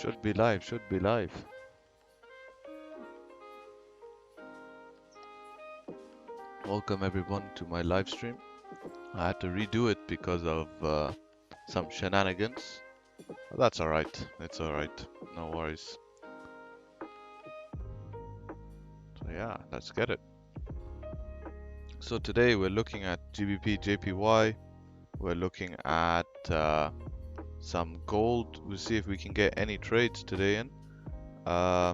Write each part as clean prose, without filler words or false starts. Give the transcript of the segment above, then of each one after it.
Should be live, should be live. Welcome everyone to my live stream. I had to redo it because of some shenanigans. But that's alright, it's alright, no worries. So yeah, let's get it. So today we're looking at GBP, JPY. We're looking at some gold. We'll see if we can get any trades today in. Yeah,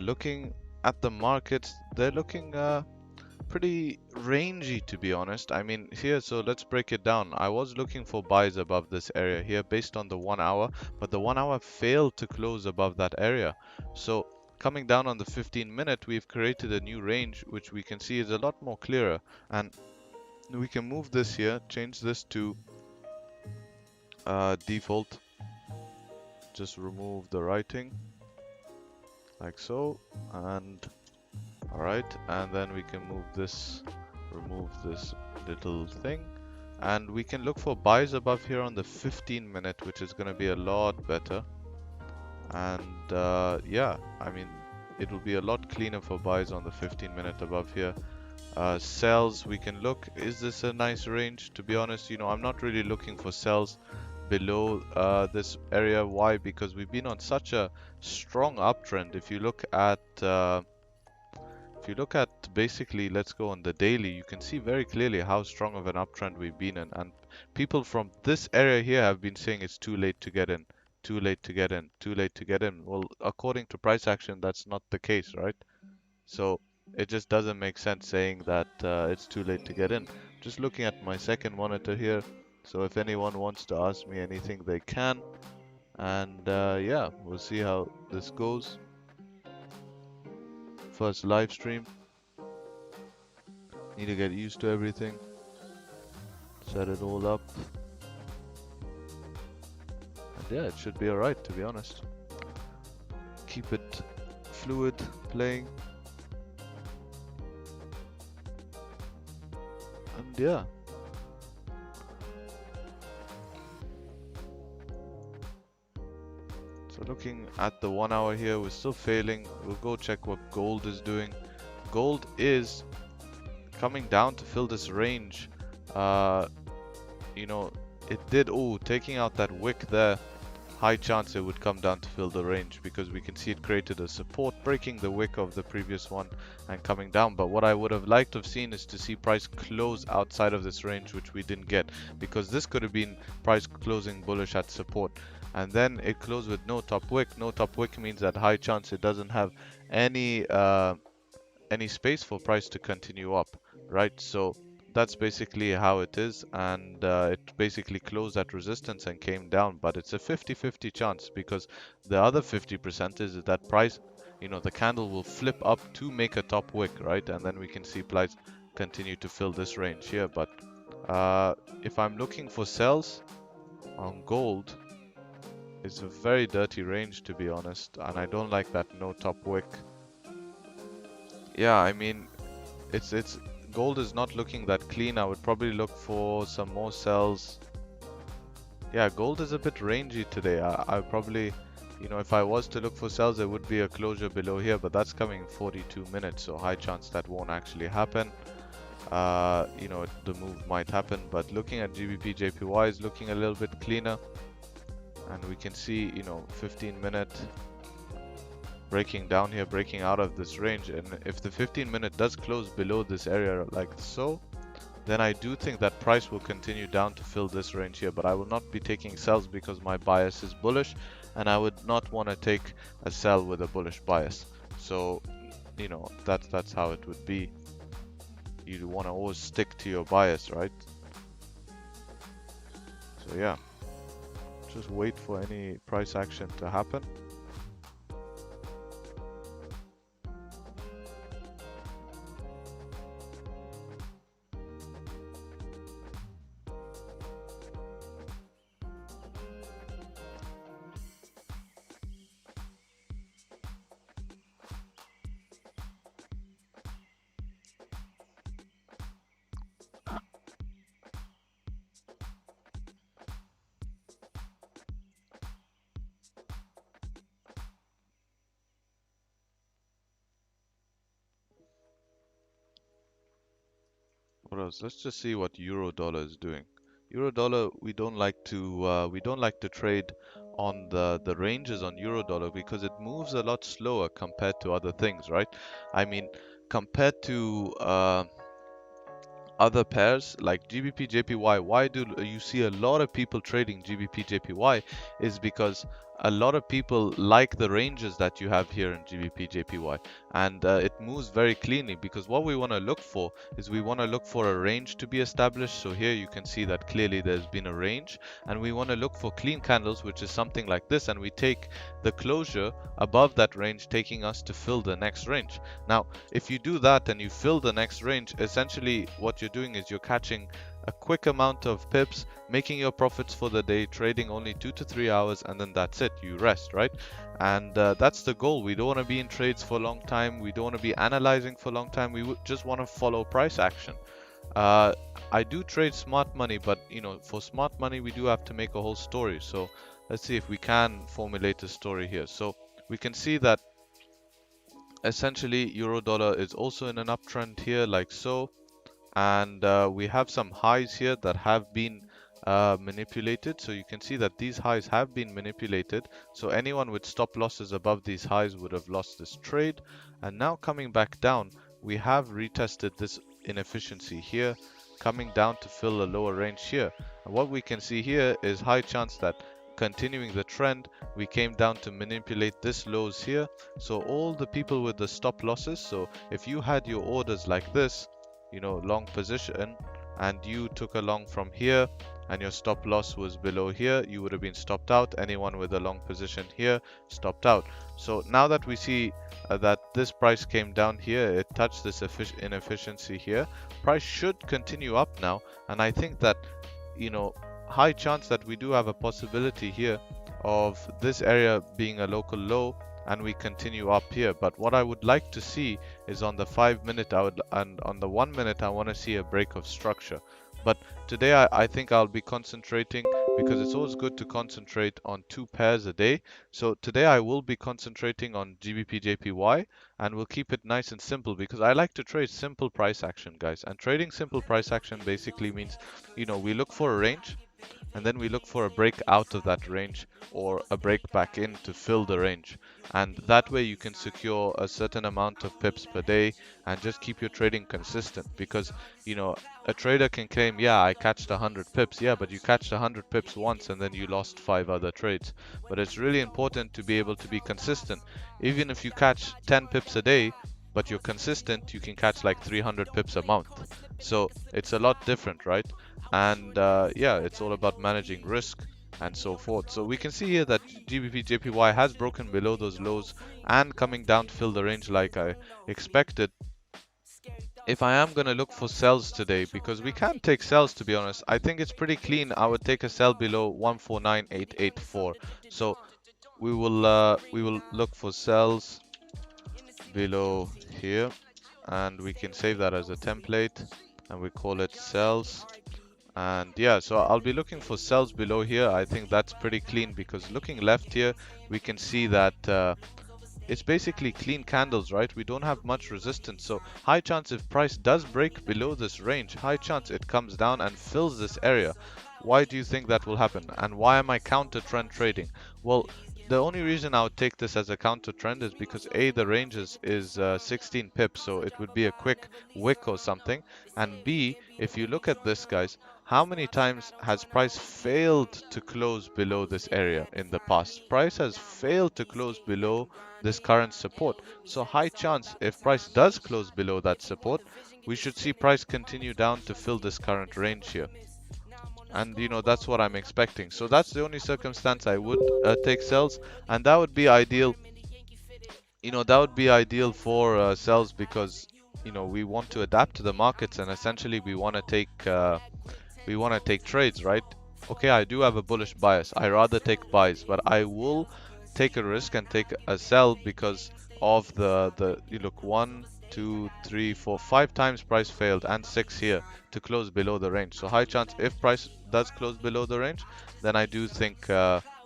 looking at the markets, they're looking pretty rangy, to be honest. I mean, here, so let's break it down. I was looking for buys above this area here based on the 1 hour, but the 1 hour failed to close above that area. So coming down on the 15-minute, we've created a new range, which we can see is a lot more clearer. And we can move this here, change this to default. Just remove the writing like so, and alright, and then we can move this, remove this little thing, and we can look for buys above here on the 15-minute, which is going to be a lot better. And yeah, I mean, it will be a lot cleaner for buys on the 15-minute above here. Sells, we can look, is this a nice range? To be honest, you know, I'm not really looking for sells below this area. Why? Because we've been on such a strong uptrend. If you look at basically, let's go on the daily, you can see very clearly how strong of an uptrend we've been in. And people from this area here have been saying it's too late to get in, too late to get in, too late to get in. Well, according to price action, that's not the case, right? So it just doesn't make sense saying that it's too late to get in. Just looking at my second monitor here. So if anyone wants to ask me anything, they can. And yeah, we'll see how this goes. First live stream. Need to get used to everything. Set it all up. And yeah, it should be alright, to be honest. Keep it fluid, playing. And yeah. So looking at the 1 hour here, we're still failing. We'll go check what gold is doing. Gold is coming down to fill this range. You know, it did, taking out that wick there, high chance it would come down to fill the range, because we can see it created a support, breaking the wick of the previous one and coming down. But what I would have liked to have seen is to see price close outside of this range, which we didn't get, because this could have been price closing bullish at support, and then it closed with no top wick. No top wick means that high chance it doesn't have any space for price to continue up, right? So that's basically how it is, and it basically closed at resistance and came down, but it's a 50-50 chance, because the other 50% is that price, you know, the candle will flip up to make a top wick, right? And then we can see price continue to fill this range here. But if I'm looking for sells on gold, it's a very dirty range, to be honest, and I don't like that no top wick. Yeah, I mean, it's gold is not looking that clean. I would probably look for some more sells. Yeah, gold is a bit rangy today. I probably, you know, if I was to look for sells, there would be a closure below here, but that's coming in 42 minutes, so high chance that won't actually happen. You know, the move might happen, but looking at GBP, JPY is looking a little bit cleaner, and we can see, you know, 15-minute breaking down here, breaking out of this range. And if the 15-minute does close below this area like so, then I do think that price will continue down to fill this range here. But I will not be taking sells because my bias is bullish, and I would not want to take a sell with a bullish bias. So, you know, that's how it would be. You want to always stick to your bias, right? So yeah, just wait for any price action to happen. What else? Let's just see what euro dollar is doing. Euro dollar, we don't like to trade on the ranges on euro dollar because it moves a lot slower compared to other things, right? I mean, compared to other pairs like GBP JPY, why do you see a lot of people trading GBP JPY is because a lot of people like the ranges that you have here in GBP JPY, and it moves very cleanly because what we want to look for is we want to look for a range to be established. So here you can see that clearly there's been a range, and we want to look for clean candles, which is something like this, and we take the closure above that range, taking us to fill the next range. Now if you do that and you fill the next range, essentially what you're doing is you're catching a quick amount of pips, making your profits for the day, trading only 2 to 3 hours, and then that's it, you rest, right? And that's the goal. We don't want to be in trades for a long time, we don't want to be analyzing for a long time, we just want to follow price action. uh, I do trade smart money, but for smart money we do have to make a whole story. So let's see if we can formulate a story here. So we can see that essentially euro dollar is also in an uptrend here, like so, and we have some highs here that have been manipulated. So you can see that these highs have been manipulated, so anyone with stop losses above these highs would have lost this trade. And now coming back down, we have retested this inefficiency here, coming down to fill a lower range here. And what we can see here is high chance that continuing the trend, we came down to manipulate this lows here. So all the people with the stop losses, so if you had your orders like this, long position, and you took a long from here and your stop loss was below here, you would have been stopped out. Anyone with a long position here stopped out. So now that we see that this price came down here, it touched this inefficiency here, price should continue up now. And I think that high chance that we do have a possibility here of this area being a local low and we continue up here. But what I would like to see is on the 5 minute and on the 1 minute I want to see a break of structure. But today I think I'll be concentrating, because it's always good to concentrate on 2 pairs a day. So today I will be concentrating on GBP JPY, and we'll keep it nice and simple because I like to trade simple price action, guys. And trading simple price action basically means we look for a range, and then we look for a break out of that range or a break back in to fill the range. And that way you can secure a certain amount of pips per day and just keep your trading consistent. Because a trader can claim, yeah, I catched 100 pips. Yeah, but you catched 100 pips once and then you lost 5 other trades. But it's really important to be able to be consistent. Even if you catch 10 pips a day but you're consistent, you can catch like 300 pips a month. So it's a lot different, right? And yeah, it's all about managing risk and so forth. So we can see here that GBP JPY has broken below those lows and coming down to fill the range like I expected. If I am going to look for sells today, because we can take sells, to be honest, I think it's pretty clean. I would take a sell below 149884. So we will look for sells below here, and we can save that as a template and we call it sells. And yeah, so I'll be looking for sells below here. I think that's pretty clean, because looking left here we can see that it's basically clean candles, right? We don't have much resistance, so high chance if price does break below this range, high chance it comes down and fills this area. Why do you think that will happen, and why am I counter trend trading? Well, the only reason I would take this as a counter trend is because A, the range is 16 pips, so it would be a quick wick or something. And B, if you look at this, guys, how many times has price failed to close below this area in the past? Price has failed to close below this current support. So high chance if price does close below that support, we should see price continue down to fill this current range here. And that's what I'm expecting. So that's the only circumstance I would take sells, and that would be ideal. That would be ideal for sells, because we want to adapt to the markets, and essentially we want to take trades, right? Okay, I do have a bullish bias. I rather take buys, but I will take a risk and take a sell because of the you look, 1 2 3 4 5 times price failed, and 6 here to close below the range. So high chance if price does close below the range, then I do think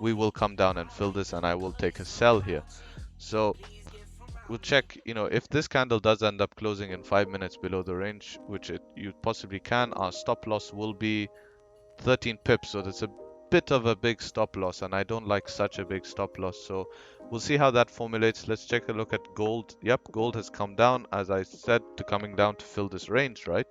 we will come down and fill this, and I will take a sell here. So we'll check, you know, if this candle does end up closing in 5 minutes below the range, which you possibly can, our stop loss will be 13 pips, so that's a bit of a big stop loss, and I don't like such a big stop loss. So we'll see how that formulates. Let's take a look at gold. Yep, gold has come down, as I said, to coming down to fill this range, right?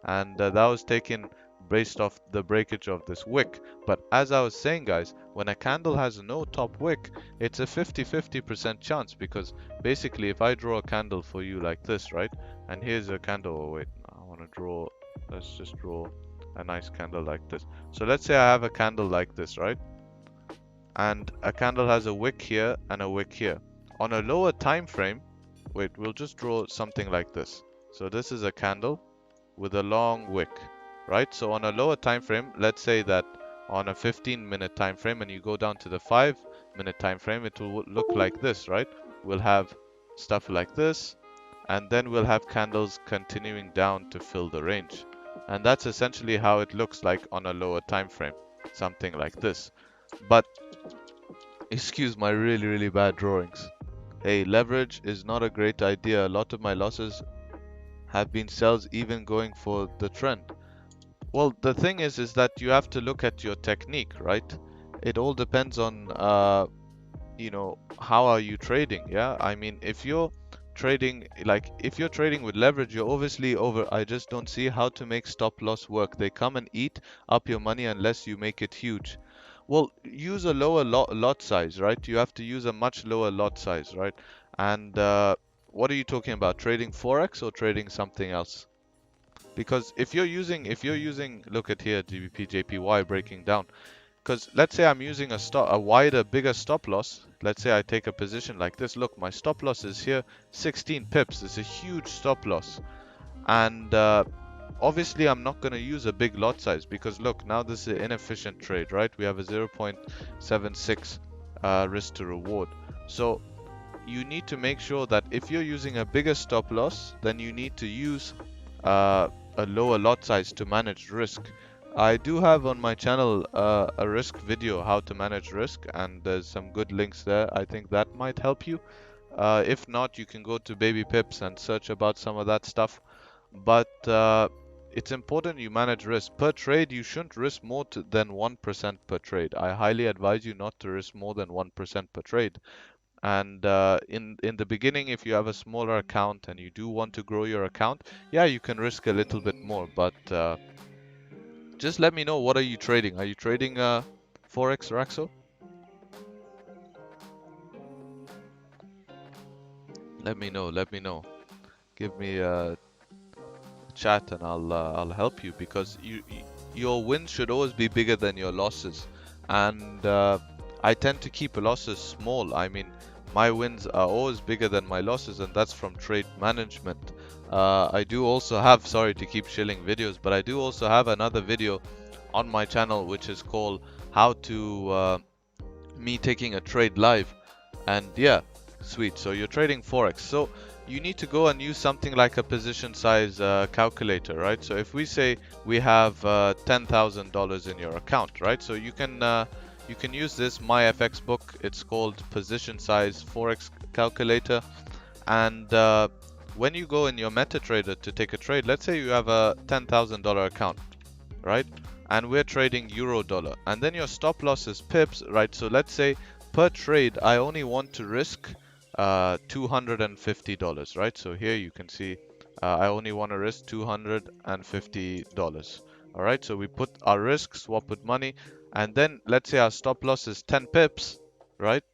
And that was taken based off the breakage of this wick. But as I was saying, guys, when a candle has no top wick, it's a 50-50% chance, because basically if I draw a candle for you like this, right? And here's a candle. Oh wait, I want to draw, let's just draw a nice candle like this. So let's say I have a candle like this, right? And a candle has a wick here and a wick here. On a lower time frame, wait, we'll just draw something like this. So this is a candle with a long wick, right? So on a lower time frame, let's say that on a 15-minute time frame, and you go down to the 5-minute time frame, it will look like this, right? We'll have stuff like this, and then we'll have candles continuing down to fill the range. And that's essentially how it looks like on a lower time frame, something like this. But excuse my really bad drawings. Hey, leverage is not a great idea. A lot of my losses have been sells even going for the trend. Well, the thing is that you have to look at your technique, right? It all depends on you know, how are you trading? Yeah, I mean, if you're trading, like if you're trading with leverage, you're obviously over. I just don't see how to make stop loss work. They come and eat up your money unless you make it huge. Well, use a lower lot size, right? You have to use a much lower lot size, right? And what are you talking about? Trading Forex or trading something else? Because if you're using, look at here, GBP JPY breaking down. Because let's say I'm using a wider, bigger stop loss. Let's say I take a position like this. Look, my stop loss is here, 16 pips. It's a huge stop loss. And obviously, I'm not going to use a big lot size because look, now this is an inefficient trade, right? We have a 0.76 risk to reward. So you need to make sure that if you're using a bigger stop loss, then you need to use a lower lot size to manage risk. I do have on my channel a risk video, how to manage risk, and there's some good links there. I think that might help you. If not, you can go to Baby Pips and search about some of that stuff. But it's important you manage risk. Per trade, you shouldn't risk more than 1% per trade. I highly advise you not to risk more than 1% per trade. And in the beginning, if you have a smaller account and you do want to grow your account, yeah, you can risk a little bit more. But just let me know, what are you trading? Are you trading Forex, Raxo? Let me know. Let me know. Give me a chat and I'll help you, because your wins should always be bigger than your losses. And I tend to keep losses small. I mean, my wins are always bigger than my losses, and that's from trade management. I do also have, sorry to keep shilling videos, but I do also have another video on my channel which is called how to me taking a trade live. And yeah, sweet. So you're trading Forex. So you need to go and use something like a position size calculator, right? So if we say we have $10,000 in your account, right? So you can use this MyFX book. It's called Position Size Forex Calculator. And when you go in your MetaTrader to take a trade, let's say you have a $10,000 account, right? And we're trading euro dollar, and then your stop loss is pips, right? So let's say per trade I only want to risk $250, right? So here you can see I only want to risk $250. All right, so we put our risk, swap with money, and then let's say our stop loss is 10 pips, right?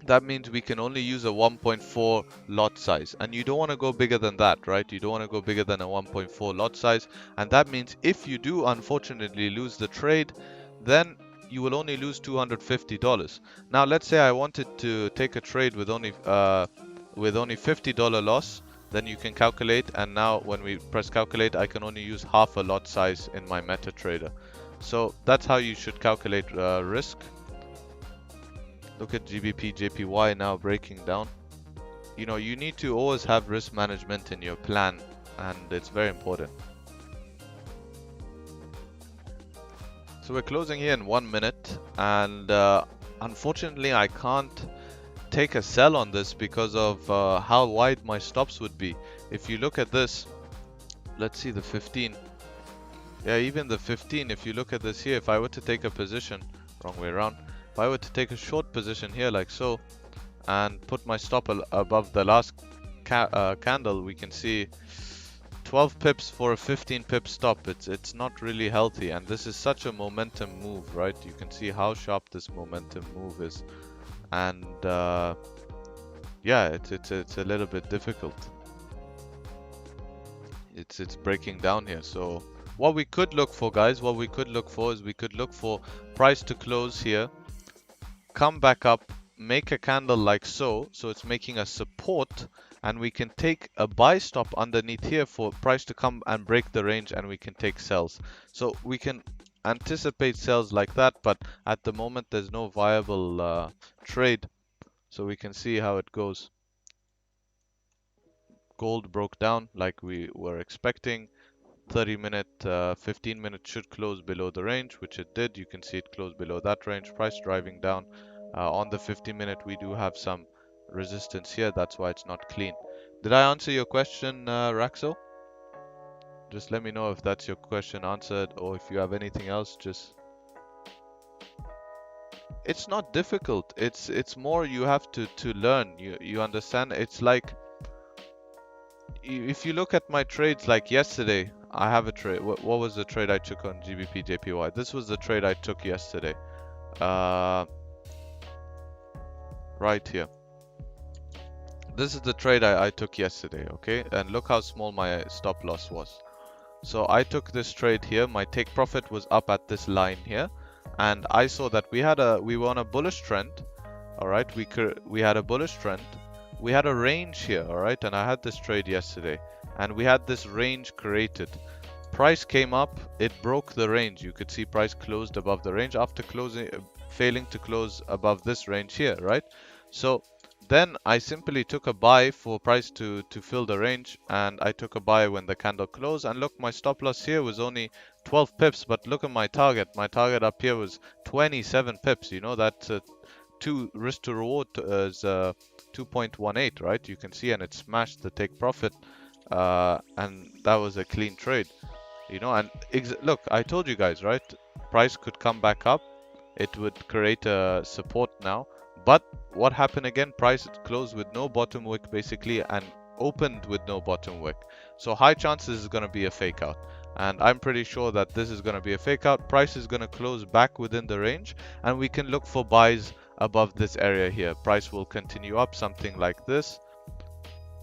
That means we can only use a 1.4 lot size, and you don't want to go bigger than that, right? You don't want to go bigger than a 1.4 lot size, and that means if you do unfortunately lose the trade, then you will only lose $250. Now let's say I wanted to take a trade with only $50 loss, then you can calculate, and now when we press calculate, I can only use half a lot size in my MetaTrader. So that's how you should calculate risk. Look at GBP JPY now breaking down. You know, you need to always have risk management in your plan, and it's very important. So we're closing here in 1 minute, and unfortunately I can't take a sell on this because of how wide my stops would be. If you look at this, let's see the 15. Yeah, even the 15, if you look at this here, if I were to take a position, wrong way around, if I were to take a short position here like so, and put my stop above the last candle, we can see 12 pips for a 15 pip stop. It's not really healthy, and this is such a momentum move, right? You can see how sharp this momentum move is, and yeah, it's a little bit difficult. It's breaking down here. So what we could look for, guys, what we could look for is we could look for price to close here, come back up, make a candle like so, so it's making a support, and we can take a buy stop underneath here for price to come and break the range, and we can take sells. So we can anticipate sells like that, but at the moment there's no viable trade, so we can see how it goes. Gold broke down like we were expecting. 30-minute, 15-minute should close below the range, which it did. You can see it closed below that range. Price driving down. On the 50-minute, we do have some resistance here. That's why it's not clean. Did I answer your question, Raxo? Just let me know if that's your question answered, or if you have anything else. Just, it's not difficult. It's more you have to learn. You understand? It's like, if you look at my trades, like yesterday, I have a trade. What was the trade I took on GBP JPY? This was the trade I took yesterday. Right here. This is the trade I took yesterday, okay? And look how small my stop loss was. So I took this trade here. My take profit was up at this line here, and I saw that we were on a bullish trend. All right, we had a bullish trend. We had a range here, all right, and I had this trade yesterday, and we had this range created. Price came up, it broke the range. You could see price closed above the range after failing to close above this range here, right? So then I simply took a buy for price to fill the range, and I took a buy when the candle closed. And look, my stop loss here was only 12 pips, but look at my target. My target up here was 27 pips. You know, that's risk to reward is 2.18, right? You can see, and it smashed the take profit, and that was a clean trade, you know. And look, I told you guys, right? Price could come back up, it would create a support now, but what happened again? Price closed with no bottom wick basically, and opened with no bottom wick. So high chances is going to be a fake out, and I'm pretty sure that this is going to be a fake out. Price is going to close back within the range, and we can look for buys above this area here. Price will continue up something like this,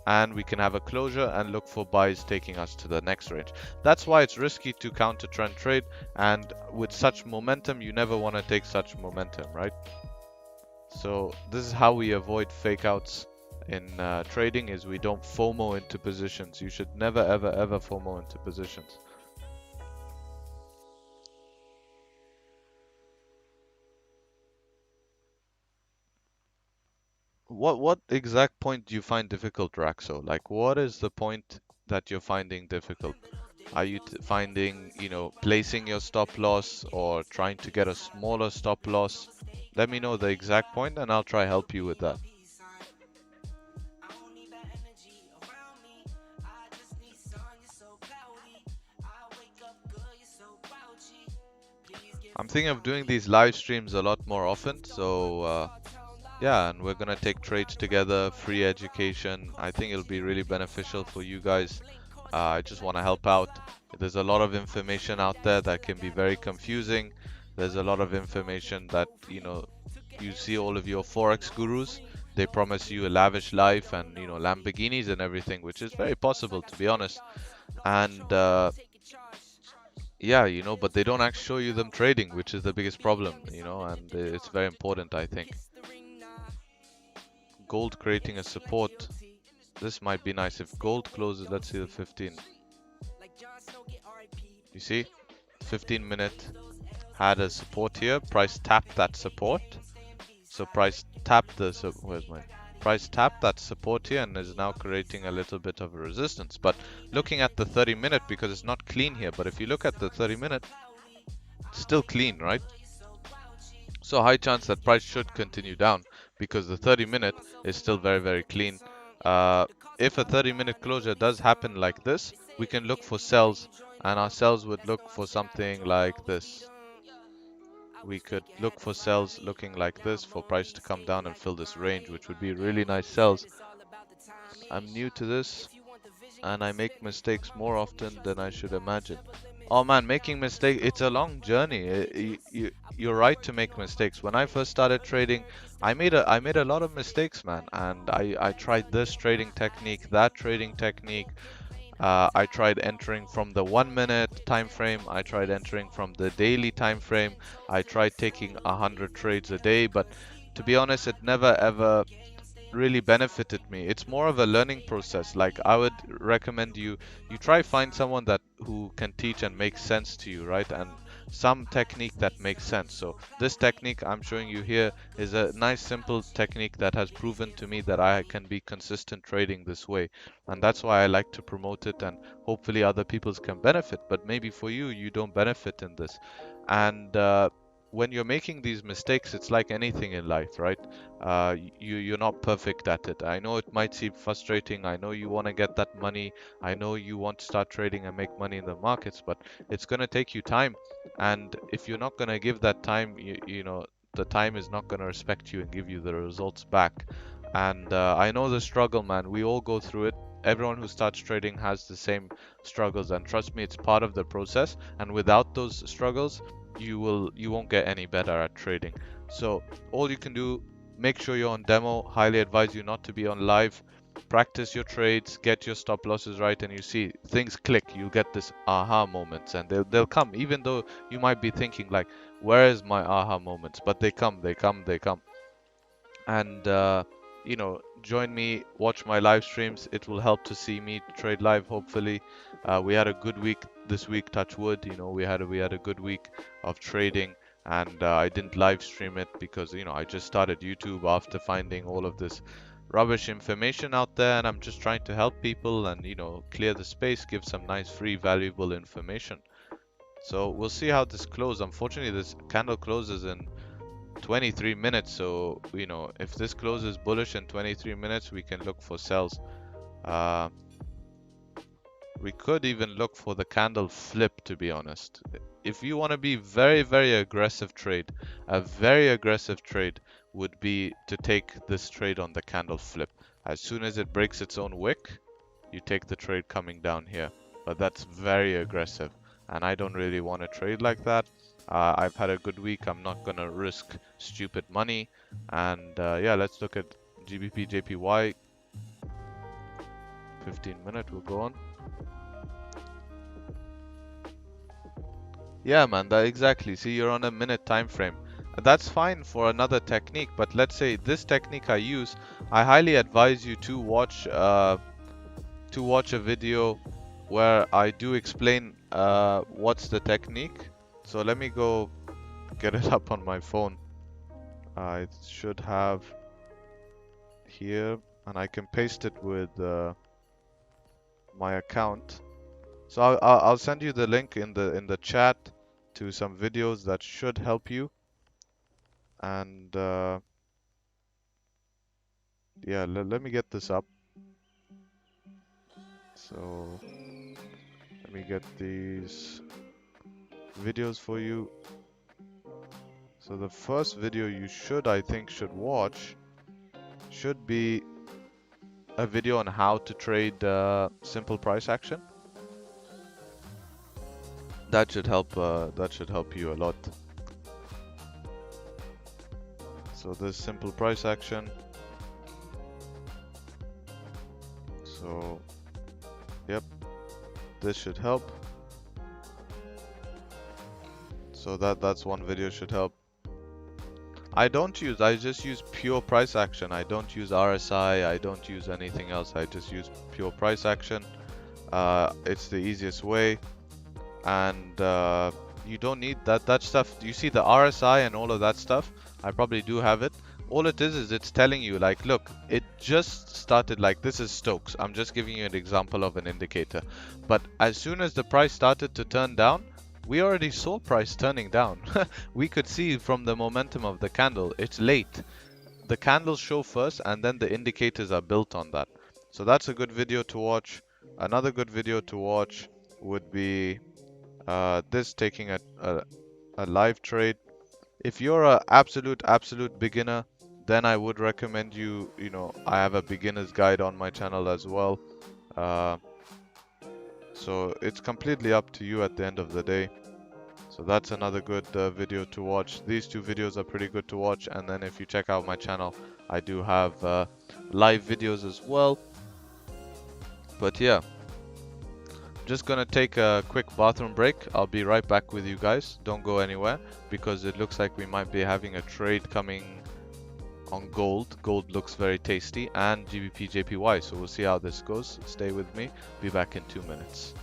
and we can have a closure and look for buys taking us to the next range. That's why it's risky to counter trend trade, and with such momentum you never want to take such momentum, right? So this is how we avoid fake outs in trading, is we don't FOMO into positions. You should never ever FOMO into positions. What exact point do you find difficult, Raxo? Like, what is the point that you're finding difficult? Are you finding, you know, placing your stop loss, or trying to get a smaller stop loss? Let me know the exact point and I'll try help you with that. I'm thinking of doing these live streams a lot more often, so yeah, and we're gonna take trades together, free education. I think it'll be really beneficial for you guys. I just want to help out. There's a lot of information out there that can be very confusing. There's a lot of information that, you know, you see all of your Forex gurus. They promise you a lavish life and, you know, Lamborghinis and everything, which is very possible, to be honest. And yeah, you know, but they don't actually show you them trading, which is the biggest problem, you know, and it's very important, I think. Gold creating a support. This might be nice if gold closes. Let's see the 15. You see, 15-minute had a support here. Price tapped that support. So price tapped the price tapped that support here and is now creating a little bit of a resistance. But looking at the 30-minute, because it's not clean here, but if you look at the 30-minute, it's still clean, right? So high chance that price should continue down because the 30-minute is still very, very clean. Uh, if a 30-minute closure does happen like this, we can look for sells, and our sells would look for something like this. We could look for sells looking like this for price to come down and fill this range, which would be really nice sells. I'm new to this and I make mistakes more often than I should imagine. Oh man, making mistakes, it's a long journey. You're right to make mistakes. When I first started trading, I made a lot of mistakes, man. And I tried this trading technique, that trading technique. I tried entering from the 1 minute time frame. I tried entering from the daily time frame. I tried taking 100 trades a day, but to be honest, it never ever really benefited me. It's more of a learning process. Like I would recommend you try find someone that who can teach and make sense to you, right? And some technique that makes sense. So this technique I'm showing you here is a nice simple technique that has proven to me that I can be consistent trading this way. And that's why I like to promote it, and hopefully other people can benefit. But maybe for you, you don't benefit in this. And when you're making these mistakes, it's like anything in life, right? You're not perfect at it. I know it might seem frustrating. I know you want to get that money. I know you want to start trading and make money in the markets, but it's going to take you time. And if you're not going to give that time, you know, the time is not going to respect you and give you the results back. And I know the struggle, man. We all go through it. Everyone who starts trading has the same struggles, and trust me, it's part of the process. And without those struggles, you won't get any better at trading. So all you can do, make sure you're on demo. Highly advise you not to be on live. Practice your trades, get your stop losses right, and you see things click. You get this aha moments, and they'll come, even though you might be thinking like, where is my aha moments? But they come, they come, they come. And you know, join me, watch my live streams. It will help to see me trade live, hopefully. We had a good week this week, touch wood. You know, we had a good week of trading, and I didn't live stream it because, you know, I just started YouTube after finding all of this rubbish information out there, and I'm just trying to help people and, you know, clear the space, give some nice free valuable information. So we'll see how this closes. Unfortunately, this candle closes in 23 minutes, so, you know, if this closes bullish in 23 minutes, we can look for sells. uh, we could even look for the candle flip, to be honest. If you want to be very, very aggressive trade, a very aggressive trade would be to take this trade on the candle flip. As soon as it breaks its own wick, you take the trade coming down here. But that's very aggressive, and I don't really want to trade like that. I've had a good week. I'm not gonna risk stupid money. And yeah, let's look at GBP JPY. 15-minute will go on. Yeah, man, that exactly. See, you're on a minute time frame. That's fine for another technique, but let's say this technique I use, I highly advise you to watch a video where I do explain what's the technique. So let me go get it up on my phone. I should have here, and I can paste it with my account. So I'll send you the link in the chat to some videos that should help you. And yeah, let me get this up. So let me get these videos for you. So the first video you I think should watch should be a video on how to trade simple price action. That should help you a lot. So this simple price action. So yep, this should help. So that's one video should help. I just use pure price action. I don't use RSI, I don't use anything else. I just use pure price action. It's the easiest way, and you don't need that stuff. You see the RSI and all of that stuff, I probably do have it. All it is it's telling you like, look, it just started, like this is Stokes. I'm just giving you an example of an indicator. But as soon as the price started to turn down, we already saw price turning down. We could see from the momentum of the candle, it's late. The candles show first and then the indicators are built on that. So that's a good video to watch. Another good video to watch would be this taking a live trade. If you're a absolute beginner, then I would recommend I have a beginner's guide on my channel as well. Uh, so it's completely up to you at the end of the day. So that's another good video to watch. These two videos are pretty good to watch. And then if you check out my channel, I do have live videos as well. But yeah, just gonna take a quick bathroom break. I'll be right back with you guys. Don't go anywhere because it looks like we might be having a trade coming on gold. Gold looks very tasty, and GBP JPY. So we'll see how this goes. Stay with me. Be back in 2 minutes.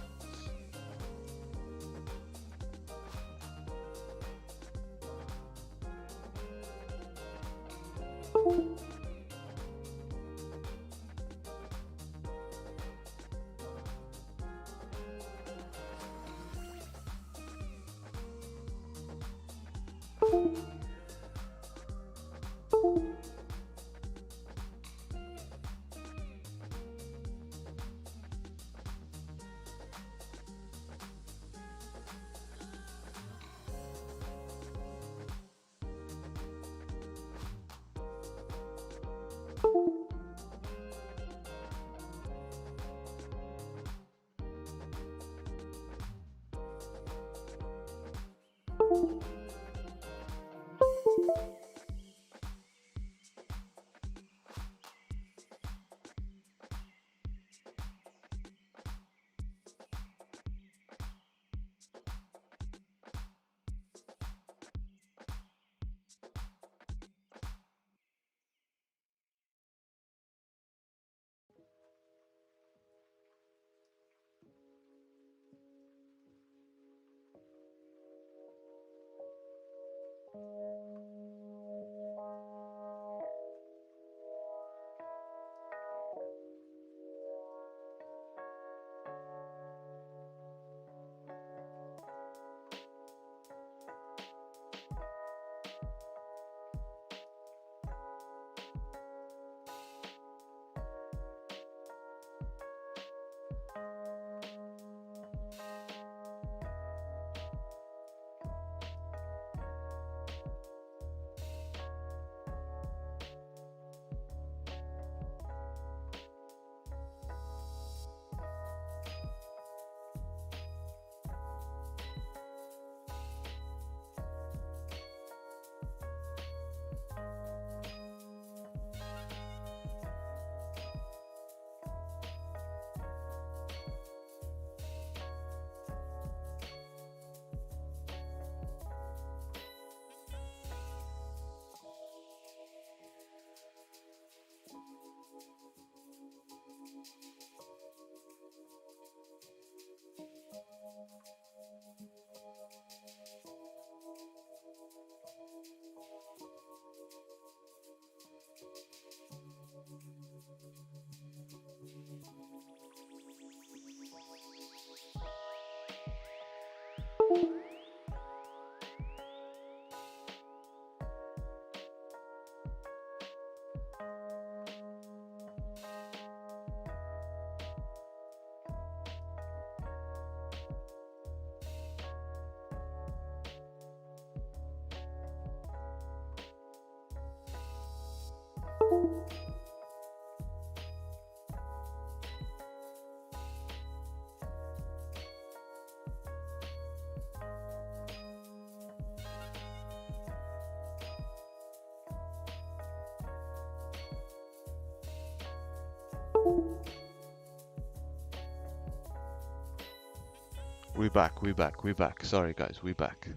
We back. Sorry guys, we back.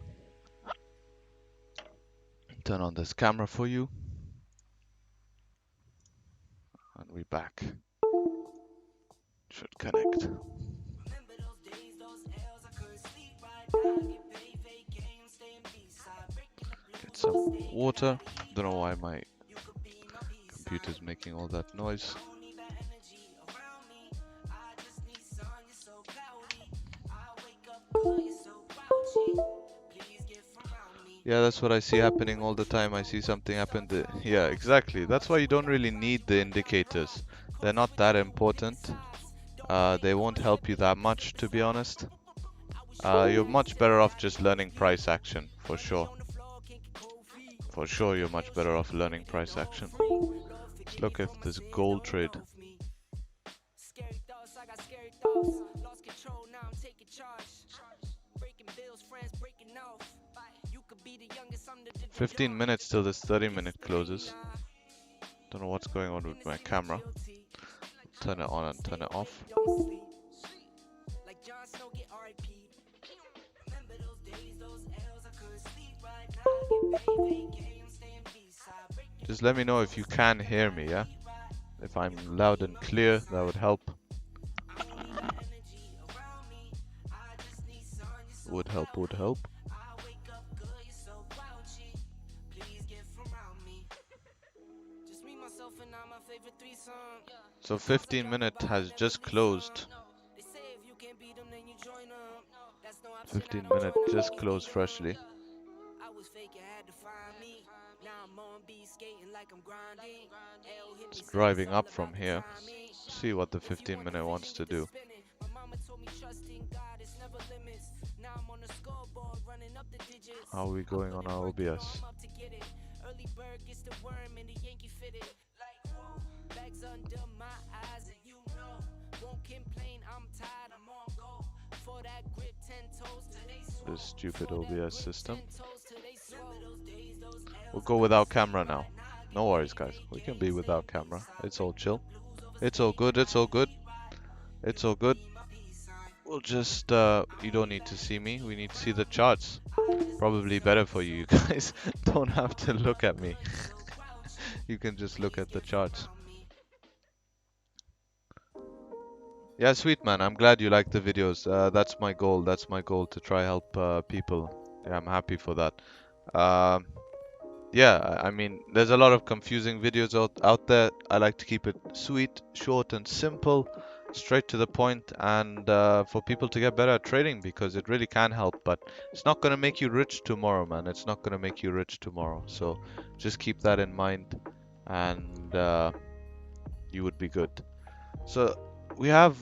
Turn on this camera for you. And we back. Should connect. Get some water. Don't know why my computer's making all that noise. Yeah, that's what I see happening all the time. I see something happen. Yeah, exactly. That's why you don't really need the indicators. They're not that important. They won't help you that much, to be honest. You're much better off just learning price action, for sure. For sure, you're much better off learning price action. Let's look at this gold trade. 15 minutes till this 30-minute closes. Don't know what's going on with my camera. Turn it on and turn it off. Just let me know if you can hear me, yeah? If I'm loud and clear, that would help. Would help, would help. So 15-minute has just closed. 15-minute just closed freshly. It's driving up from here. See what the 15-minute wants to do. How are we going on our OBS? This stupid OBS system. We'll go without camera now. No worries, guys. We can be without camera. It's all chill. It's all good. It's all good. It's all good. We'll just, you don't need to see me. We need to see the charts. Probably better for you. You guys don't have to look at me. You can just look at the charts. Yeah, sweet man. I'm glad you like the videos. That's my goal. That's my goal, to try help people. Yeah, I'm happy for that. Yeah, I mean, there's a lot of confusing videos out there. I like to keep it sweet, short, and simple, straight to the point, and for people to get better at trading, because it really can help. But it's not going to make you rich tomorrow, man. It's not going to make you rich tomorrow. So just keep that in mind, and you would be good. So we have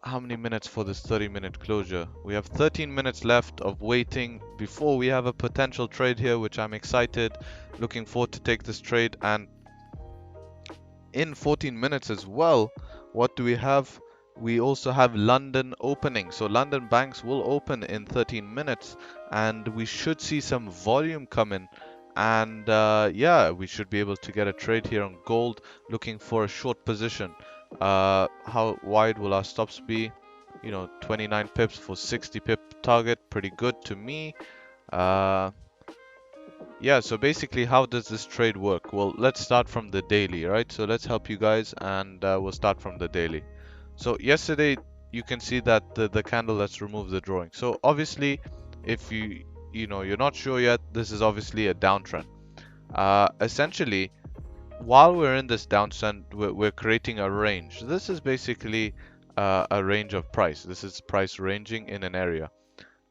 how many minutes for this 30-minute closure? We have 13 minutes left of waiting before we have a potential trade here, which I'm excited, looking forward to take this trade. And in 14 minutes as well, what do we have? We also have London opening. So London banks will open in 13 minutes, and we should see some volume come in. And yeah, we should be able to get a trade here on gold, looking for a short position. How wide will our stops be? 29 pips for 60 pip target. Pretty good to me. Yeah, so basically, how does this trade work? Well, let's start from the daily, right? So let's help you guys, and we'll start from the daily. So yesterday, you can see that the candle, let's remove the drawing. So obviously, if you're not sure yet, this is obviously a downtrend. Essentially, while we're in this downtrend, we're creating a range. This is basically a range of price. This is price ranging in an area.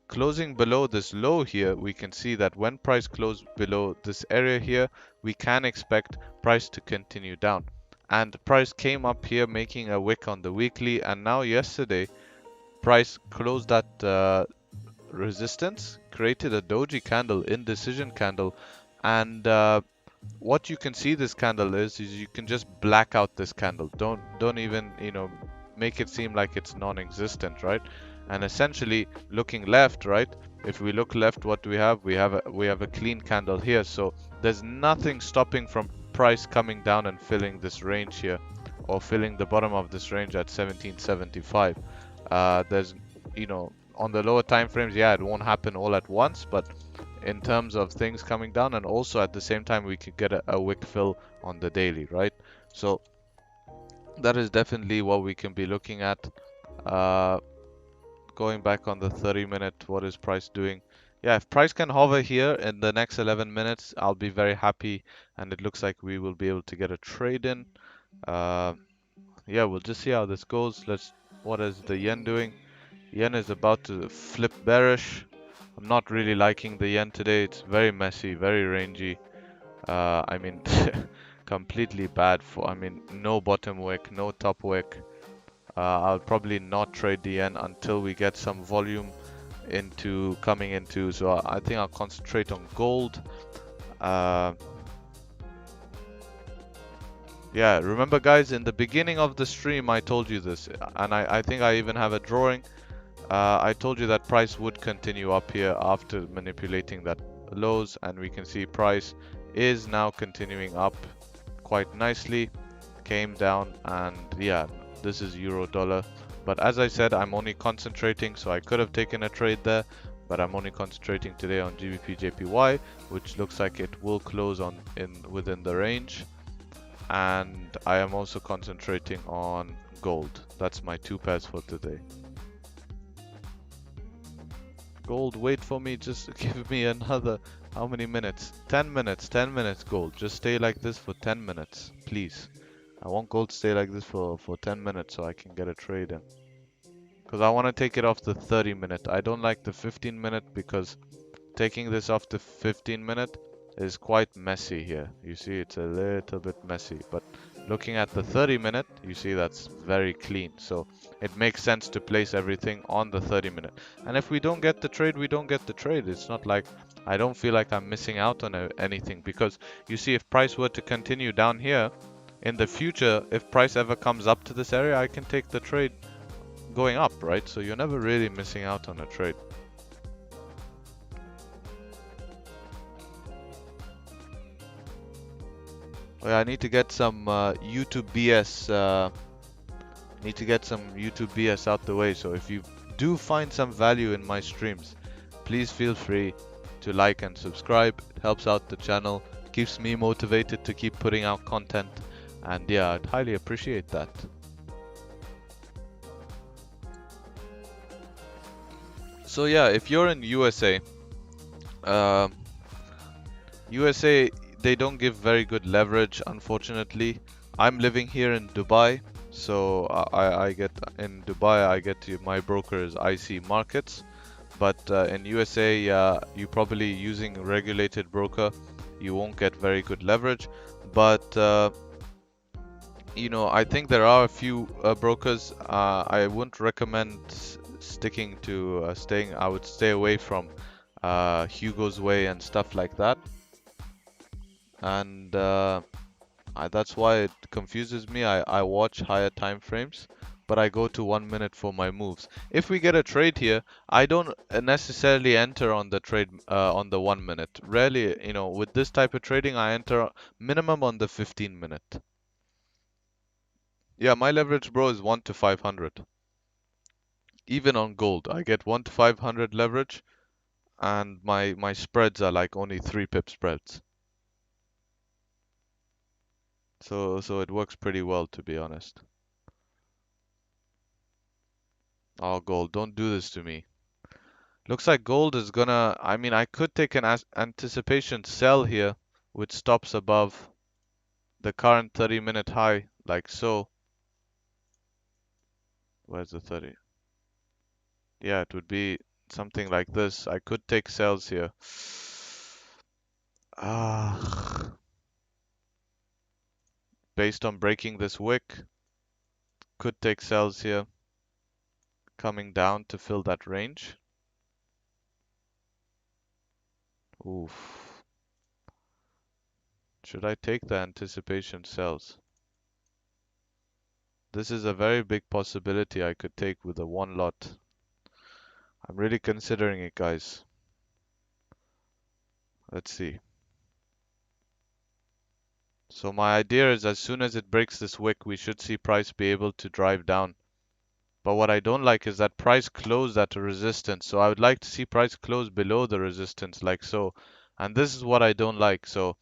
Closing below this low here, we can see that when price closed below this area here, we can expect price to continue down. And price came up here making a wick on the weekly, and now yesterday, price closed at resistance, created a doji candle, indecision candle, and what you can see this candle is you can just black out this candle. Don't even make it seem like it's non-existent, right? And essentially, looking left, right, if we look left, what do we have? We have a clean candle here. So there's nothing stopping from price coming down and filling this range here, or filling the bottom of this range at 1775. There's on the lower time frames, yeah, it won't happen all at once, but in terms of things coming down, and also at the same time we could get a wick fill on the daily, right? So that is definitely what we can be looking at. Going back on the 30-minute, what is price doing? Yeah, if price can hover here in the next 11 minutes, I'll be very happy, and it looks like we will be able to get a trade in. Yeah, we'll just see how this goes. What is the yen doing? Yen is about to flip bearish. I'm not really liking the yen today. It's very messy, very rangy. I mean, completely bad for, I mean, no bottom wick, no top wick. I'll probably not trade the yen until we get some volume into coming into. So I think I'll concentrate on gold. Uh, yeah, remember guys, in the beginning of the stream, I told you this, and I think I even have a drawing. I told you that price would continue up here after manipulating that lows, and we can see price is now continuing up quite nicely. Came down, and yeah, this is euro dollar. But as I said, I'm only concentrating, so I could have taken a trade there, but I'm only concentrating today on GBP JPY, which looks like it will close on within the range. And I am also concentrating on gold. That's my two pairs for today. Gold, wait for me, just give me another, how many minutes? 10 minutes, 10 minutes gold. Just stay like this for 10 minutes, please. I want gold to stay like this for 10 minutes so I can get a trade in. Because I want to take it off the 30 minute. I don't like the 15 minute because taking this off the 15 minute is quite messy here. You see, it's a little bit messy. But looking at the 30 minute, you see that's very clean. So it makes sense to place everything on the 30 minute. And if we don't get the trade, we don't get the trade. It's not like I don't feel like I'm missing out on anything. Because you see, if price were to continue down here, in the future, if price ever comes up to this area, I can take the trade going up, right? So you're never really missing out on a trade. Oh yeah, I need to get some YouTube BS. Need to get some YouTube BS out the way. So if you do find some value in my streams, please feel free to like and subscribe. It helps out the channel, keeps me motivated to keep putting out content, and yeah, I'd highly appreciate that. So yeah, if you're in USA, USA, they don't give very good leverage, unfortunately. I'm living here in Dubai, so I get in Dubai, I get to my broker is IC Markets. But in USA, you probably using a regulated broker, you won't get very good leverage. But you know, I think there are a few brokers. I wouldn't recommend sticking to staying. I would stay away from Hugo's Way and stuff like that. And that's why it confuses me. I watch higher time frames, but I go to 1 minute for my moves. If we get a trade here, I don't necessarily enter on the trade on the 1 minute. Rarely, you know, with this type of trading, I enter minimum on the 15 minute. Yeah, my leverage, bro, is 1 to 500. Even on gold, I get 1 to 500 leverage, and my spreads are like only 3 pip spreads. So it works pretty well, to be honest. Oh, gold, don't do this to me. Looks like gold is gonna, I mean, I could take an anticipation sell here with stops above the current 30-minute high, like so. Where's the 30? Yeah, it would be something like this. I could take sells here. Ah, based on breaking this wick, could take sells here, coming down to fill that range. Oof. Should I take the anticipation sells? This is a very big possibility I could take with a one lot. I'm really considering it, guys. Let's see. So my idea is as soon as it breaks this wick, we should see price be able to drive down. But what I don't like is that price closed at a resistance. So I would like to see price close below the resistance like so. And this is what I don't like. So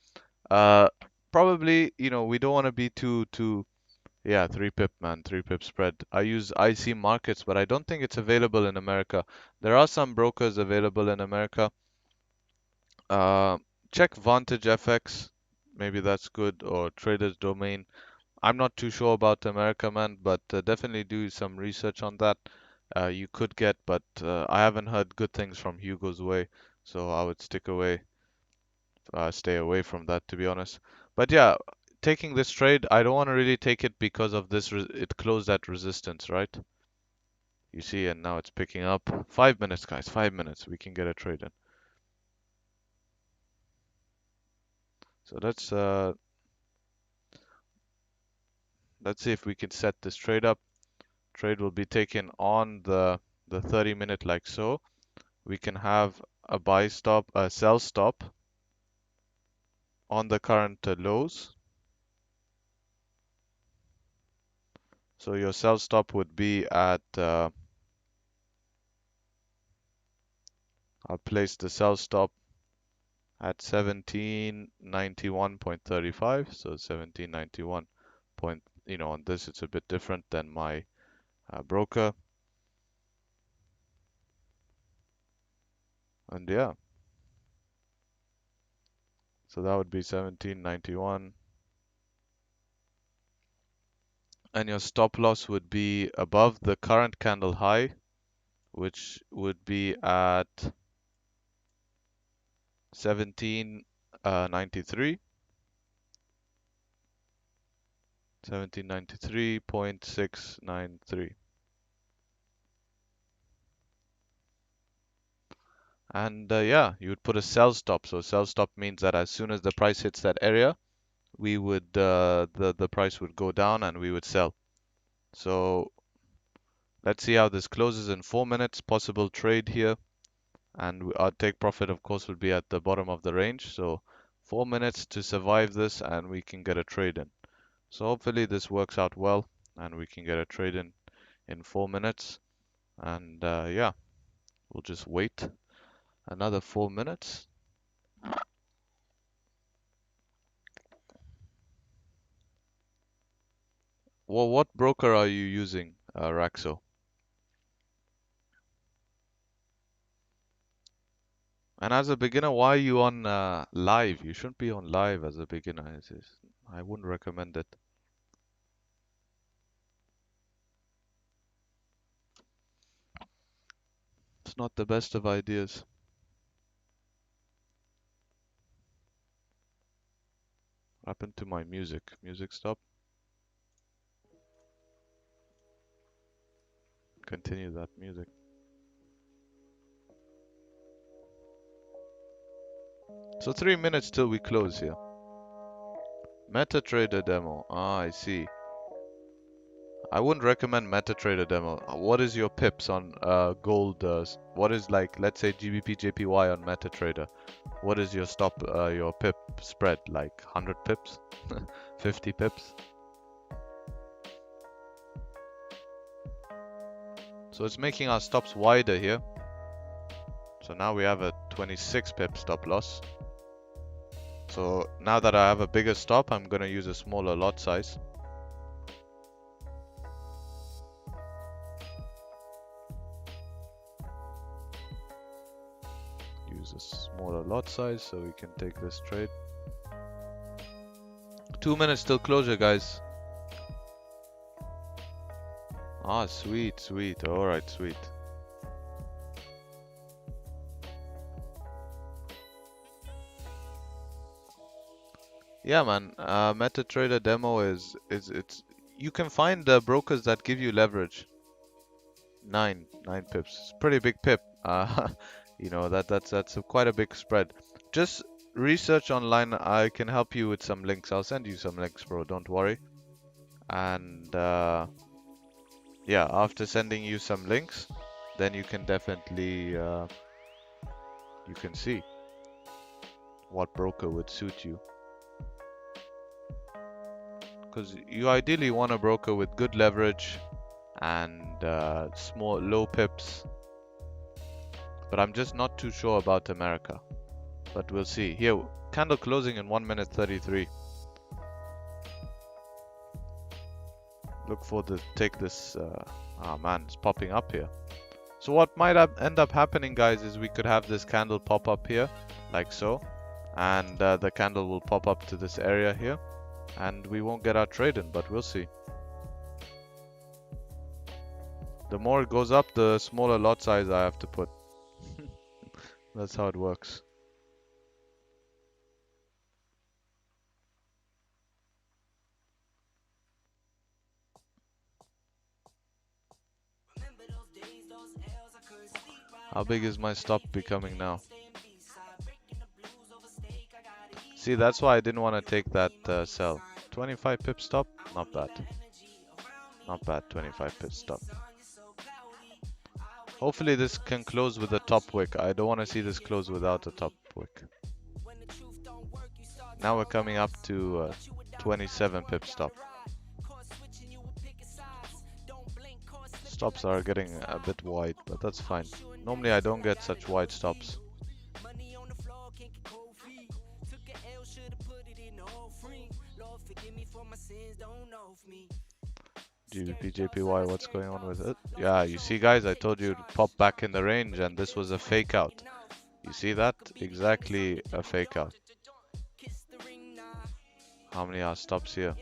uh probably, you know, we don't want to be too yeah, 3 pip, man, 3 pip spread. I use IC Markets, but I don't think it's available in America. There are some brokers available in America. Uh, check Vantage FX. Maybe that's good, or Trader's Domain. I'm not too sure about America, man, but definitely do some research on that. you could get, but I haven't heard good things from Hugo's way, so I would stay away from that, to be honest. But yeah, taking this trade, I don't want to really take it because of this. It closed at resistance, right? You see, and now it's picking up. 5 minutes, guys. 5 minutes. We can get a trade in. So let's see if we can set this trade up. Trade will be taken on the 30 minute like so. We can have a buy stop, a sell stop on the current lows. So your sell stop would be at I'll place the sell stop at 1791.35. So 1791 point, on this it's a bit different than my broker. And yeah, so that would be 1791. And your stop loss would be above the current candle high, which would be at 1793. 1793.693. And yeah, you would put a sell stop. So sell stop means that as soon as the price hits that area, we would the price would go down and we would sell. So let's see how this closes in 4 minutes. Possible trade here, and our take profit, of course, would be at the bottom of the range. So 4 minutes to survive this, and we can get a trade in. So hopefully this works out well, and we can get a trade in 4 minutes. And yeah, we'll just wait another 4 minutes. Well, what broker are you using, Raxo? And as a beginner, why are you on live? You shouldn't be on live as a beginner. I wouldn't recommend it. It's not the best of ideas. What happened to my music? Music stop. Continue that music. So 3 minutes till we close here. MetaTrader demo. Ah, I see. I wouldn't recommend MetaTrader demo. What is your pips on gold? What is, like, let's say GBP JPY on MetaTrader? What is your your pip spread? Like 100 pips? 50 pips? So it's making our stops wider here. So now we have a 26 pip stop loss. So now that I have a bigger stop, I'm going to use a smaller lot size. Use a smaller lot size so we can take this trade. 2 minutes till closure, guys. Ah, sweet, sweet. Alright, sweet. Yeah, man. MetaTrader demo is it's you can find brokers that give you leverage. Nine pips. It's pretty big pip. That's quite a big spread. Just research online. I can help you with some links. I'll send you some links, bro. Don't worry. And yeah, after sending you some links, then you can definitely you can see what broker would suit you. Because you ideally want a broker with good leverage and small low pips. But I'm just not too sure about America. But we'll see. Here, candle closing in 1 minute 33. Look for take this. Man, it's popping up here. So what might end up happening, guys, is we could have this candle pop up here, like so. And the candle will pop up to this area here. And we won't get our trade in, but we'll see. The more it goes up, the smaller lot size I have to put. That's how it works. How big is my stop becoming now? See, that's why I didn't want to take that sell. 25 pip stop? Not bad. Not bad, 25 pip stop. Hopefully this can close with a top wick. I don't want to see this close without a top wick. Now we're coming up to 27 pip stop. Stops are getting a bit wide, but that's fine. Normally I don't get such wide stops. GBP JPY, what's going on with it? Yeah, you see guys, I told you to pop back in the range and this was a fake out. You see that? Exactly a fake out. How many are stops here?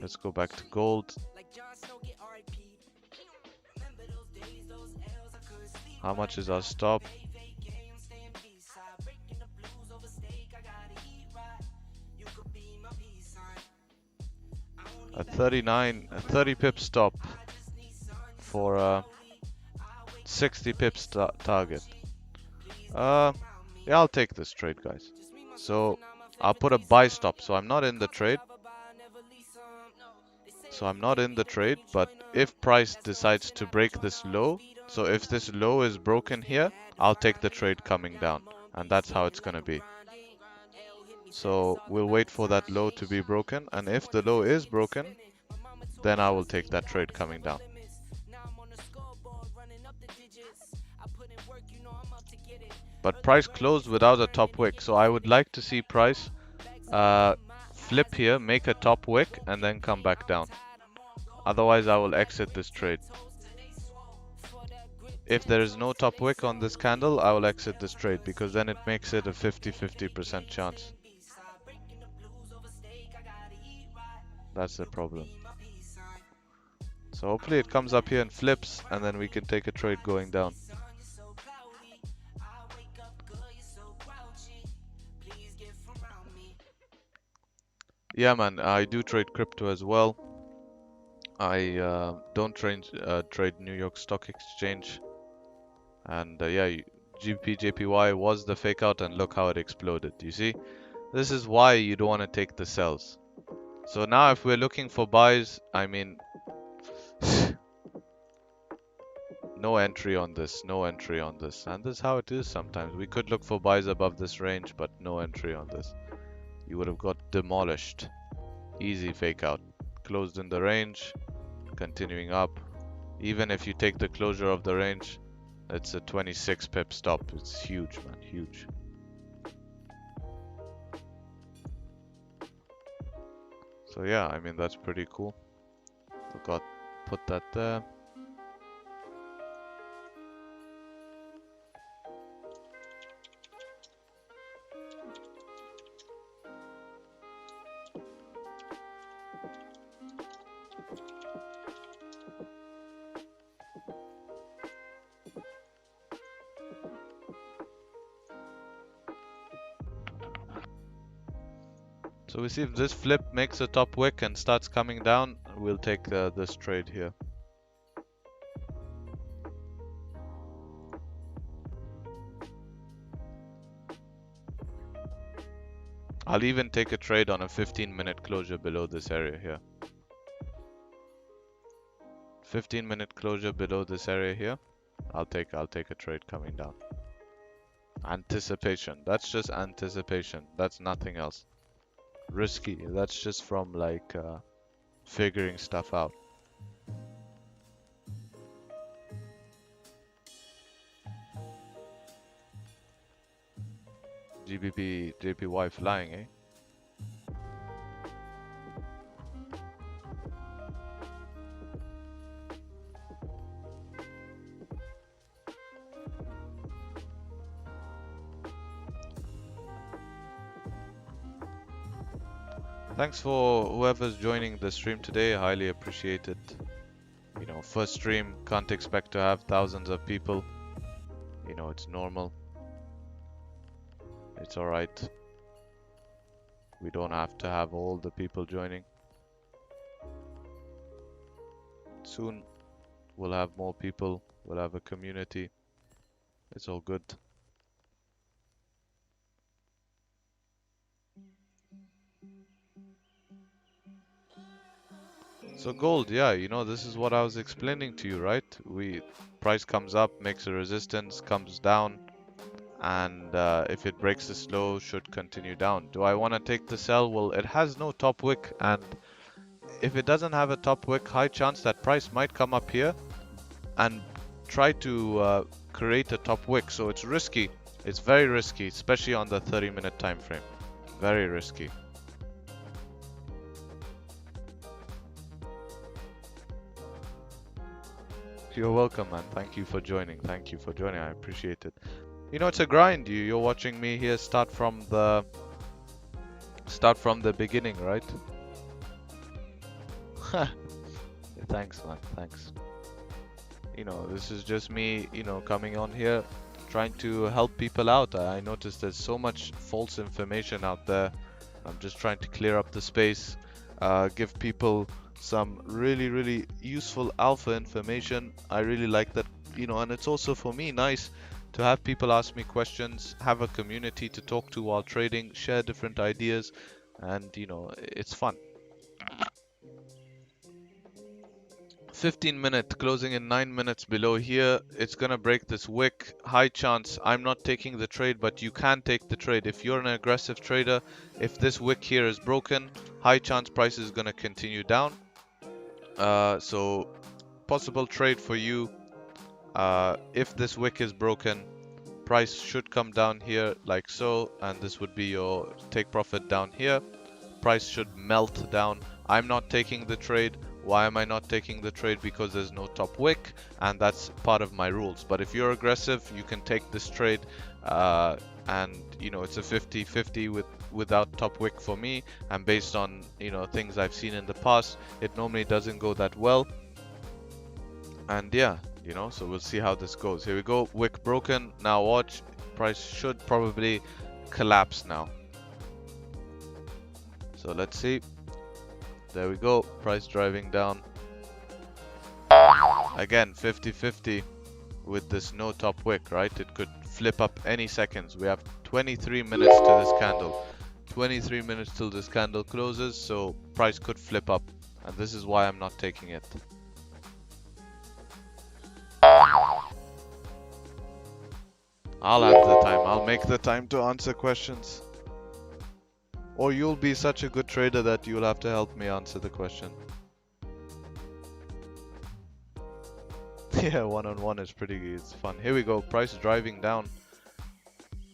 Let's go back to gold. How much is our stop? A 30 pip stop for a 60 pips target. Yeah, I'll take this trade, guys. So I'll put a buy stop. So I'm not in the trade. But if price decides to break this low, so if this low is broken here, I'll take the trade coming down. And that's how it's gonna be. So we'll wait for that low to be broken. And if the low is broken, then I will take that trade coming down. But price closed without a top wick. So I would like to see price flip here, make a top wick, and then come back down. Otherwise, I will exit this trade. If there is no top wick on this candle, I will exit this trade because then it makes it a 50-50% chance. That's the problem. So hopefully it comes up here and flips, and then we can take a trade going down. Yeah, man, I do trade crypto as well. I don't trade New York Stock Exchange. And yeah, GBP/JPY was the fake out, and look how it exploded. You see, this is why you don't want to take the sells. So now if we're looking for buys, I mean, no entry on this, no entry on this. And this is how it is sometimes. We could look for buys above this range, but no entry on this. You would have got demolished. Easy fake out. Closed in the range, continuing up. Even if you take the closure of the range, it's a 26 pip stop. It's huge, man, huge. So yeah, I mean, that's pretty cool. Forgot put that there. So we see if this flip makes a top wick and starts coming down, we'll take this trade here. I'll even take a trade on a 15-minute closure below this area here. 15-minute closure below this area here. I'll take a trade coming down. Anticipation. That's just anticipation. That's nothing else. Risky. That's just from like figuring stuff out. GBP JPY flying, eh? Thanks for whoever's joining the stream today. Highly appreciated. You know, first stream, can't expect to have thousands of people. You know, it's normal. It's alright. We don't have to have all the people joining. Soon we'll have more people. We'll have a community. It's all good. So gold, yeah, you know, this is what I was explaining to you, right? Price comes up, makes a resistance, comes down, and if it breaks the low, should continue down. Do I want to take the sell? Well, it has no top wick, and if it doesn't have a top wick, high chance that price might come up here and try to create a top wick. So it's risky. It's very risky, especially on the 30-minute time frame. Very risky. You're welcome, man. Thank you for joining. Thank you for joining. I appreciate it. You know, it's a grind. You're watching me here start from the beginning, right? Thanks, man. Thanks. You know, this is just me, you know, coming on here trying to help people out. I noticed there's so much false information out there. I'm just trying to clear up the space, give people some really, really useful alpha information. I really like that, you know, and it's also for me nice to have people ask me questions, have a community to talk to while trading, share different ideas, and, you know, it's fun. 15-minute closing in 9 minutes below here. It's gonna break this wick. High chance I'm not taking the trade, but you can take the trade if you're an aggressive trader. If this wick here is broken, high chance price is gonna continue down. So possible trade for you. If this wick is broken, price should come down here like so, and this would be your take profit down here. Price should melt down. I'm not taking the trade. Why am I not taking the trade? Because there's no top wick, and that's part of my rules. But if you're aggressive, you can take this trade, and you know, it's a 50-50 without top wick for me, and based on, you know, things I've seen in the past, it normally doesn't go that well. And yeah, you know, so we'll see how this goes. Here we go, wick broken. Now watch, price should probably collapse now. So let's see. There we go, price driving down. Again, 50-50 with this no top wick, right? It could flip up any seconds. We have 23 minutes to this candle. 23 minutes till this candle closes, so price could flip up. And this is why I'm not taking it. I'll have the time. I'll make the time to answer questions. Or you'll be such a good trader that you'll have to help me answer the question. Yeah, one-on-one is it's fun. Here we go, price driving down.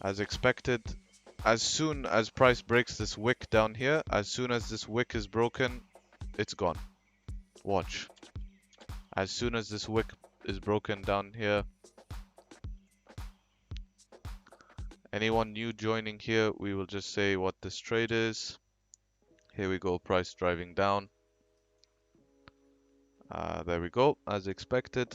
As expected. As soon as price breaks this wick down here, as soon as this wick is broken, it's gone. Watch. As soon as this wick is broken down here. Anyone new joining here, we will just say what this trade is. Here we go, price driving down. There we go, as expected.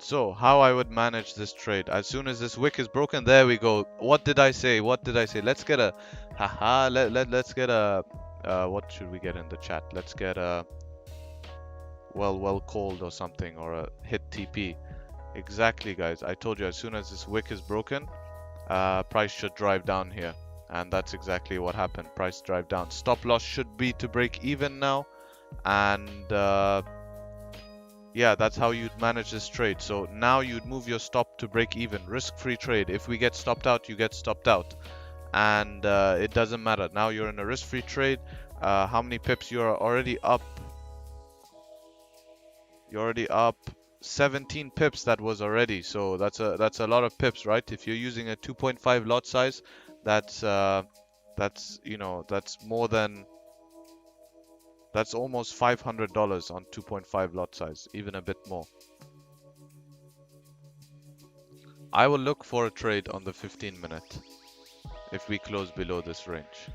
So, how I would manage this trade. As soon as this wick is broken, there we go. What did I say? What did I say? Let's get a... Haha, let's get a... what should we get in the chat? Let's get a... Well called or something, or a hit TP. Exactly, guys. I told you, as soon as this wick is broken, price should drive down here. And that's exactly what happened. Price drive down. Stop loss should be to break even now. And... yeah, that's how you'd manage this trade. So now you'd move your stop to break even. Risk-free trade. If we get stopped out, you get stopped out. And it doesn't matter. Now you're in a risk-free trade. How many pips? You're already up. You're already up 17 pips that was already. So that's a lot of pips, right? If you're using a 2.5 lot size, that's you know, that's almost $500 on 2.5 lot size, even a bit more. I will look for a trade on the 15 minute if we close below this range.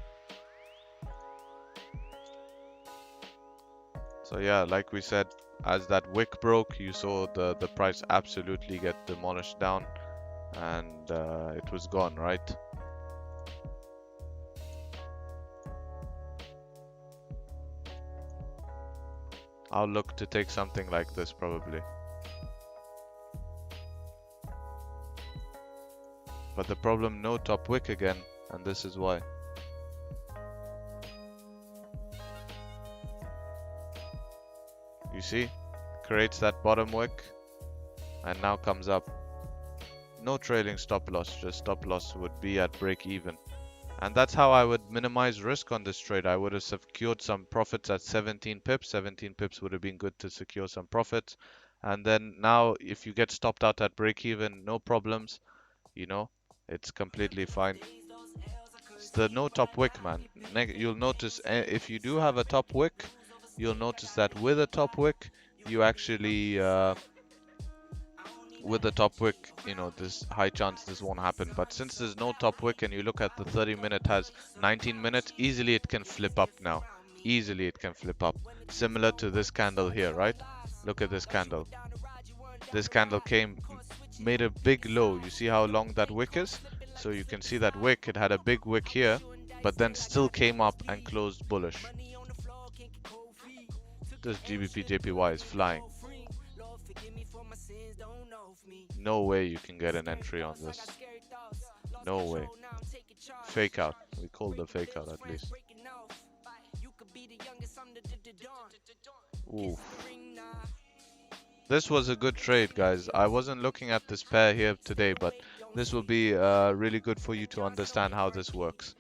So yeah, like we said, as that wick broke, you saw the price absolutely get demolished down, and it was gone, right? I'll look to take something like this probably. But the problem, no top wick again, and this is why. You see? Creates that bottom wick, and now comes up. No trailing stop loss, just stop loss would be at break even. And that's how I would minimize risk on this trade. I would have secured some profits at 17 pips. 17 pips would have been good to secure some profits. And then now, if you get stopped out at break even, no problems. You know, it's completely fine. It's the no top wick, man. You'll notice if you do have a top wick, you'll notice that with a top wick, you actually with the top wick, you know, there's high chance this won't happen. But since there's no top wick and you look at the 30 minute has 19 minutes, easily it can flip up now. Easily it can flip up. Similar to this candle here, right? Look at this candle. This candle made a big low. You see how long that wick is? So you can see that wick, it had a big wick here, but then still came up and closed bullish. This GBP JPY is flying. No way you can get an entry on this. No way. Fake out. We call the fake out at least. Ooh. This was a good trade, guys. I wasn't looking at this pair here today, but this will be really good for you to understand how this works.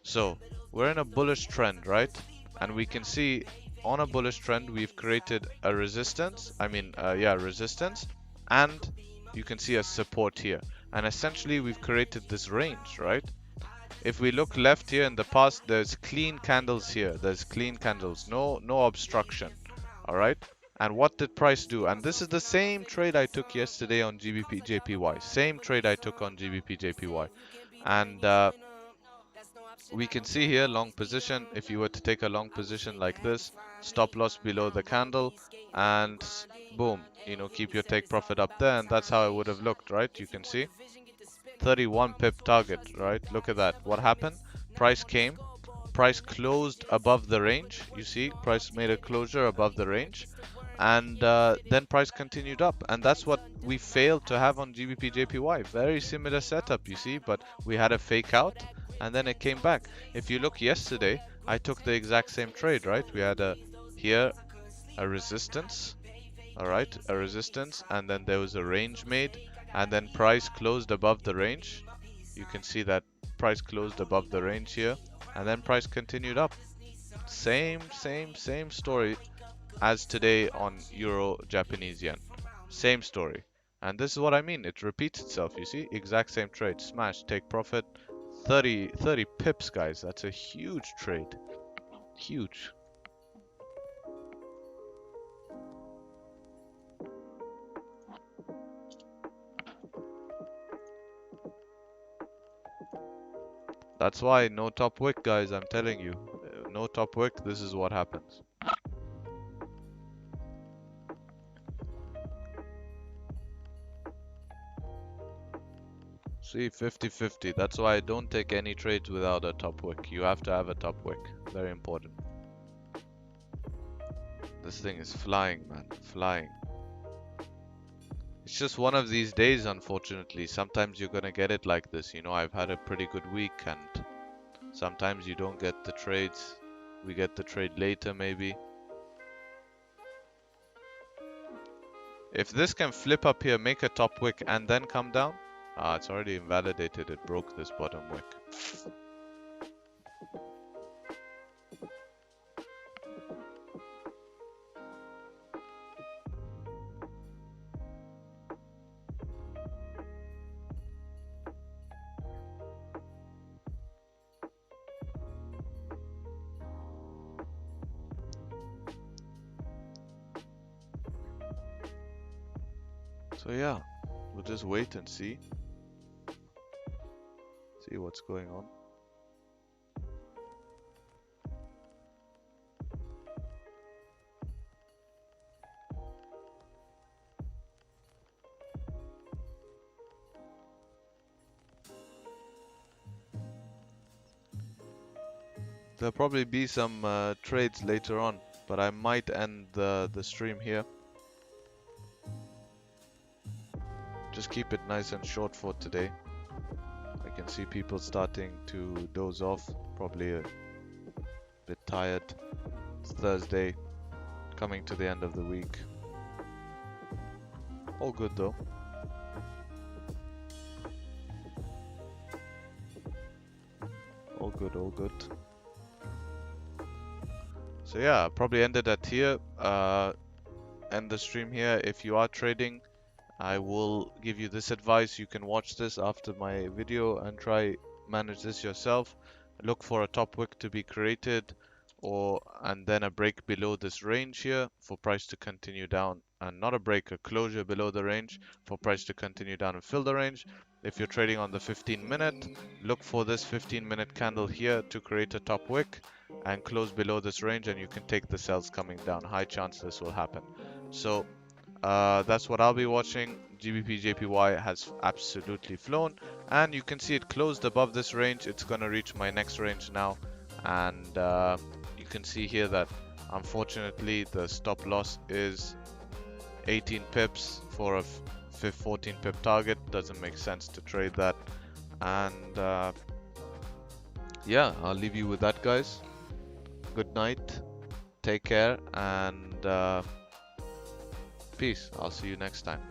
So, we're in a bullish trend, right? And we can see on a bullish trend, we've created a resistance. Resistance. And you can see a support here. And essentially, we've created this range, right? If we look left here in the past, there's clean candles here. There's clean candles, no obstruction. All right. And what did price do? And this is the same trade I took yesterday on GBP JPY. Same trade I took on GBP JPY. And we can see here long position. If you were to take a long position like this, stop loss below the candle, and boom, you know, keep your take profit up there. And that's how it would have looked, right? You can see 31 pip target, right? Look at that. What happened? Price came, price closed above the range. You see, price made a closure above the range, and then price continued up. And that's what we failed to have on GBP JPY. Very similar setup, you see, but we had a fake out and then it came back. If you look yesterday, I took the exact same trade, right? We had here a resistance, all right, a resistance, and then there was a range made, and then price closed above the range. You can see that price closed above the range here, and then price continued up. Same story as today on Euro Japanese yen. Same story. And this is what I mean. It repeats itself. You see, exact same trade. Smash, take profit. 30 pips, guys. That's a huge trade. Huge. That's why no top wick, guys. I'm telling you. No top wick. This is what happens. See, 50-50. That's why I don't take any trades without a top wick. You have to have a top wick. Very important. This thing is flying, man. Flying. It's just one of these days, unfortunately. Sometimes you're gonna get it like this. You know, I've had a pretty good week, and sometimes you don't get the trades. We get the trade later, maybe. If this can flip up here, make a top wick, and then come down. It's already invalidated. It broke this bottom wick. So yeah, we'll just wait and see what's going on. There'll probably be some trades later on, but I might end the stream here. Just keep it nice and short for today. I can see people starting to doze off, probably a bit tired. It's Thursday, coming to the end of the week. All good though. All good, all good. So yeah, probably end it at here. End the stream here. If you are trading, I will give you this advice. You can watch this after my video and try manage this yourself. Look for a top wick to be created, and then a break below this range here for price to continue down, and not a break, a closure below the range for price to continue down and fill the range. If you're trading on the 15-minute, look for this 15-minute candle here to create a top wick and close below this range, and you can take the sells coming down. High chance this will happen. So that's what I'll be watching. GBP JPY has absolutely flown, and you can see it closed above this range. It's gonna reach my next range now, and you can see here that unfortunately the stop loss is 18 pips for a 14 pip target. Doesn't make sense to trade that, and yeah, I'll leave you with that, guys. Good night, take care, and peace. I'll see you next time.